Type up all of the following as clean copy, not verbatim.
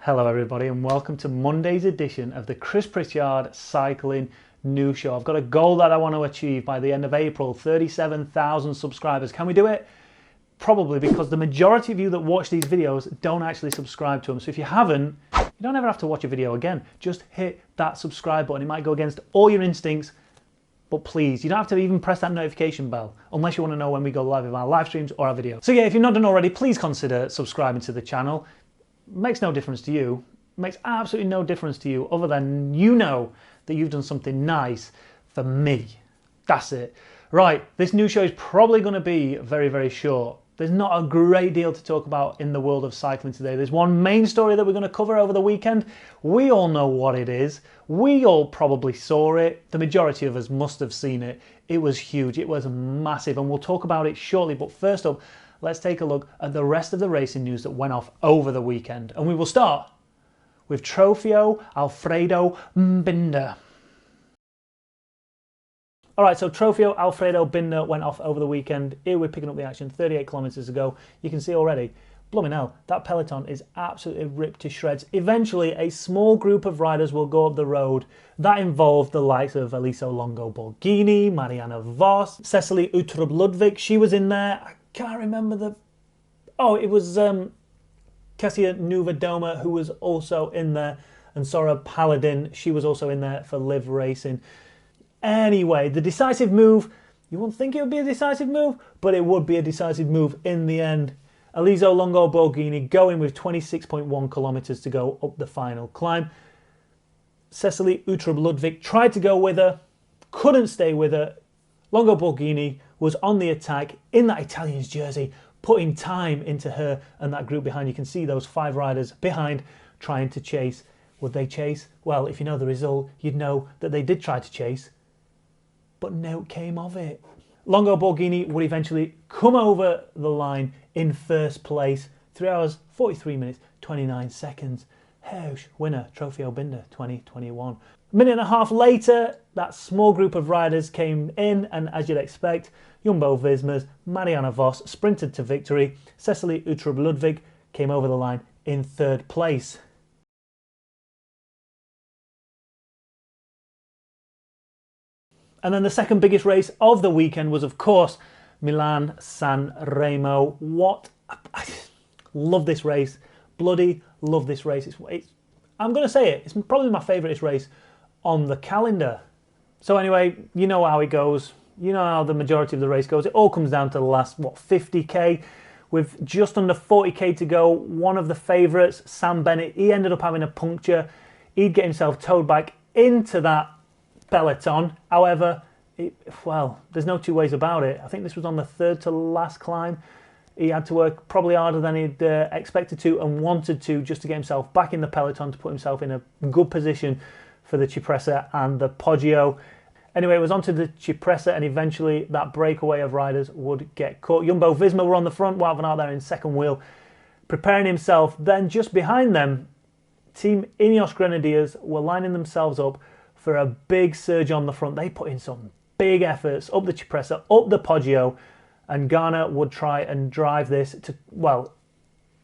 Hello everybody and welcome to Monday's edition of the Chris Pritchard Cycling News Show. I've got a goal that I want to achieve by the end of April, 37,000 subscribers. Can we do it? Probably, because the majority of you that watch these videos don't actually subscribe to them. So if you haven't, you don't ever have to watch a video again. Just hit that subscribe button. It might go against all your instincts, but please, you don't have to even press that notification bell unless you want to know when we go live with our live streams or our videos. So yeah, if you've not done already, please consider subscribing to the channel. Makes no difference to you, makes absolutely no difference to you other than you know that you've done something nice for me. That's it. Right, this new show is probably going to be very, very short. There's not a great deal to talk about in the world of cycling today. There's one main story that we're going to cover over the weekend. We all know what it is. We all probably saw it. The majority of us must have seen it. It was huge. It was massive, and we'll talk about it shortly. But first up, let's take a look at the rest of the racing news that went off over the weekend. And we will start with Trofeo Alfredo Binder. All right, so Trofeo Alfredo Binder went off over the weekend. Here we're picking up the action 38 kilometers ago. You can see already, blooming hell, that peloton is absolutely ripped to shreds. Eventually, a small group of riders will go up the road. That involved the likes of Aliso Longo Borghini, Marianne Vos, Cecily Uttrup Ludwig. She was in there. I can't remember the... Oh, it was Kessia Nuva-Doma who was also in there, and Sora Paladin, she was also in there for Live Racing. Anyway, the decisive move, you wouldn't think it would be a decisive move, but it would be a decisive move in the end. Aliso Longo Borghini going with 26.1 kilometers to go up the final climb. Cecily Uttrup Ludwig tried to go with her, couldn't stay with her. Longo Borghini was on the attack in that Italian's jersey, putting time into her and that group behind. You can see those 5 riders behind trying to chase. Would they chase? Well, if you know the result, you'd know that they did try to chase, but no came of it. Longo Borghini would eventually come over the line in first place, 3 hours, 43 minutes, 29 seconds. Hoosh, winner, Trofeo Binder 2021. A minute and a half later, that small group of riders came in, and as you'd expect, Jumbo-Visma's Marianne Vos sprinted to victory. Cecily Uttrup Ludwig came over the line in third place. And then the second biggest race of the weekend was, of course, Milan San Remo. I love this race. Bloody love this race. I'm going to say it. It's probably my favourite race on the calendar. So anyway, you know how it goes. You know how the majority of the race goes. It all comes down to the last, 50k. With just under 40k to go, one of the favourites, Sam Bennett, he ended up having a puncture. He'd get himself towed back into that peloton. However, there's no two ways about it. I think this was on the third to last climb. He had to work probably harder than he'd expected to and wanted to, just to get himself back in the peloton, to put himself in a good position for the Cipressa and the Poggio. Anyway, it was onto the Cipressa, and eventually that breakaway of riders would get caught. Jumbo-Visma were on the front, Wout van Aert there in second wheel, preparing himself. Then just behind them, Team Ineos Grenadiers were lining themselves up for a big surge on the front. They put in some big efforts up the Cipressa, up the Poggio, and Ghana would try and drive this to, well,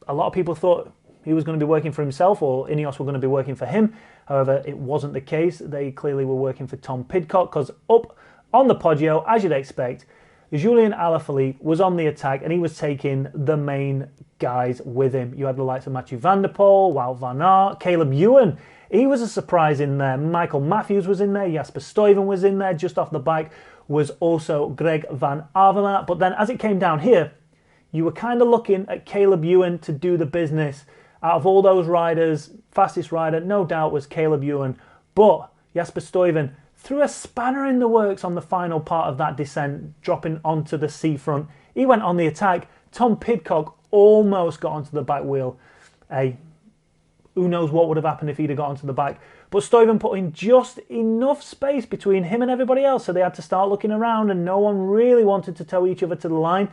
a lot of people thought he was going to be working for himself, or Ineos were going to be working for him. However, it wasn't the case. They clearly were working for Tom Pidcock, because up on the Poggio, as you'd expect, Julian Alaphilippe was on the attack, and he was taking the main guys with him. You had the likes of Mathieu van der Poel, Wout van Aert, Caleb Ewan. He was a surprise in there. Michael Matthews was in there. Jasper Stuyven was in there. Just off the bike was also Greg van Avermaet. But then as it came down here, you were kind of looking at Caleb Ewan to do the business. Out of all those riders, fastest rider, no doubt, was Caleb Ewan. But Jasper Stuyven threw a spanner in the works on the final part of that descent, dropping onto the seafront. He went on the attack. Tom Pidcock almost got onto the back wheel. Who knows what would have happened if he'd have got onto the back. But Stuyven put in just enough space between him and everybody else, so they had to start looking around, and no one really wanted to tow each other to the line.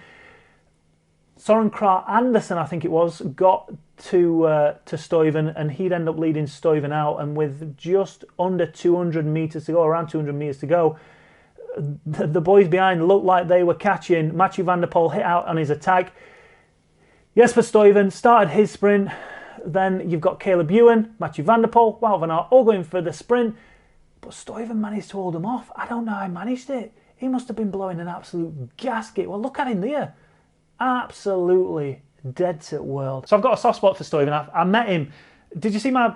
Soren Kragh Andersen, I think it was, got to Stuyven, and he'd end up leading Stuyven out. And with just under 200 metres to go, around 200 metres to go, the boys behind looked like they were catching. Mathieu van der Poel hit out on his attack. Jasper Stuyven started his sprint. Then you've got Caleb Ewan, Matthew Van Der Poel, Wout van Aert, all going for the sprint. But Stuyven managed to hold him off. I don't know how he managed it. He must have been blowing an absolute gasket. Well, look at him there. Absolutely dead set world. So I've got a soft spot for Stuyven. I met him. Did you see my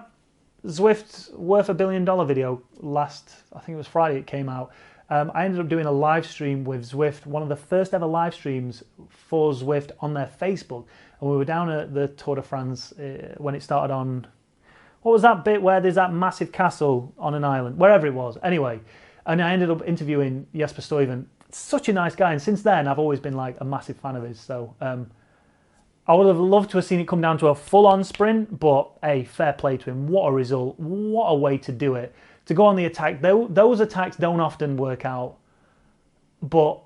Zwift worth $1 billion video last, I think it was Friday it came out. I ended up doing a live stream with Zwift, one of the first ever live streams for Zwift on their Facebook. And we were down at the Tour de France when it started on, what was that bit where there's that massive castle on an island, wherever it was. Anyway, and I ended up interviewing Jesper Stuyven. Such a nice guy, and since then I've always been like a massive fan of his. So I would have loved to have seen it come down to a full-on sprint, but hey, fair play to him. What a result, what a way to do it. To go on the attack, those attacks don't often work out, but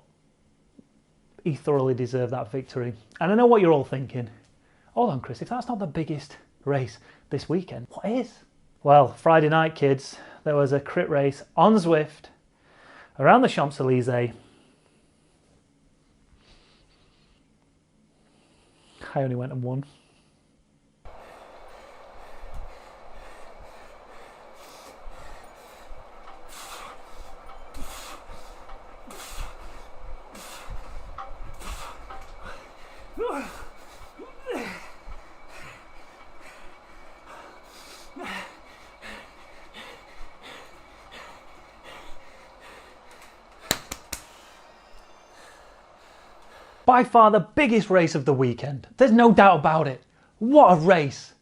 he thoroughly deserved that victory. And I know what you're all thinking. Hold on, Chris, if that's not the biggest race this weekend, what is? Well, Friday night, kids, there was a crit race on Zwift around the Champs-Élysées. I only went and won. By far the biggest race of the weekend. There's no doubt about it. What a race.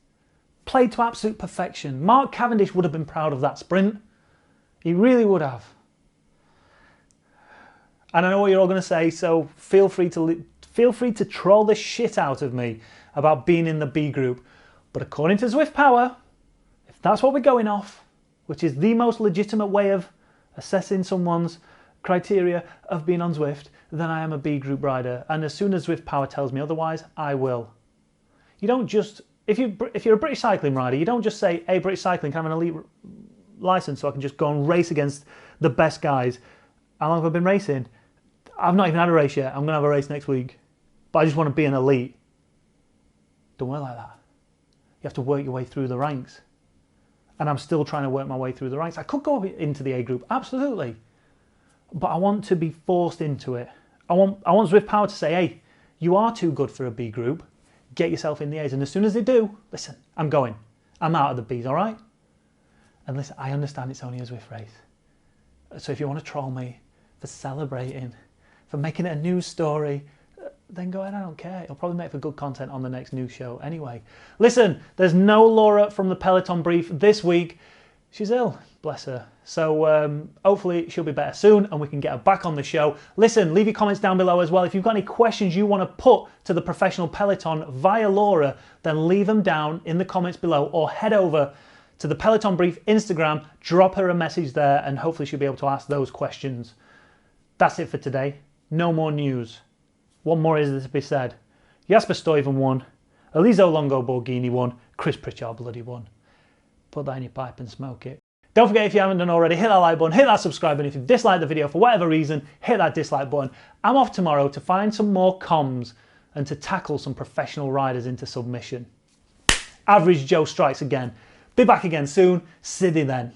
Played to absolute perfection. Mark Cavendish would have been proud of that sprint. He really would have. And I know what you're all going to say, so feel free to troll the shit out of me about being in the B group. But according to Zwift Power, if that's what we're going off, which is the most legitimate way of assessing someone's criteria of being on Zwift, then I am a B group rider. And as soon as Zwift Power tells me otherwise, I will. You don't just, if you're a British cycling rider, you don't just say, hey, British cycling, can I have an elite license so I can just go and race against the best guys? How long have I been racing? I've not even had a race yet. I'm going to have a race next week. But I just want to be an elite. Don't work like that. You have to work your way through the ranks. And I'm still trying to work my way through the ranks. I could go into the A group, absolutely. But I want to be forced into it. I want Zwift Power to say, hey, you are too good for a B group. Get yourself in the A's. And as soon as they do, listen, I'm going. I'm out of the B's, all right? And listen, I understand it's only a Zwift race. So if you want to troll me for celebrating, for making it a news story, then go ahead, I don't care. It'll probably make for good content on the next news show anyway. Listen, there's no Laura from the Peloton Brief this week. She's ill, bless her. So hopefully she'll be better soon and we can get her back on the show. Listen, leave your comments down below as well. If you've got any questions you want to put to the professional Peloton via Laura, then leave them down in the comments below or head over to the Peloton Brief Instagram, drop her a message there and hopefully she'll be able to ask those questions. That's it for today. No more news. What more is there to be said? Jesper Stuyven won, Eliso Longo Borghini won, Chris Pritchard bloody won. Put that in your pipe and smoke it. Don't forget, if you haven't done already, hit that like button, hit that subscribe button. If you've disliked the video for whatever reason, hit that dislike button. I'm off tomorrow to find some more comms and to tackle some professional riders into submission. Average Joe strikes again. Be back again soon. See you then.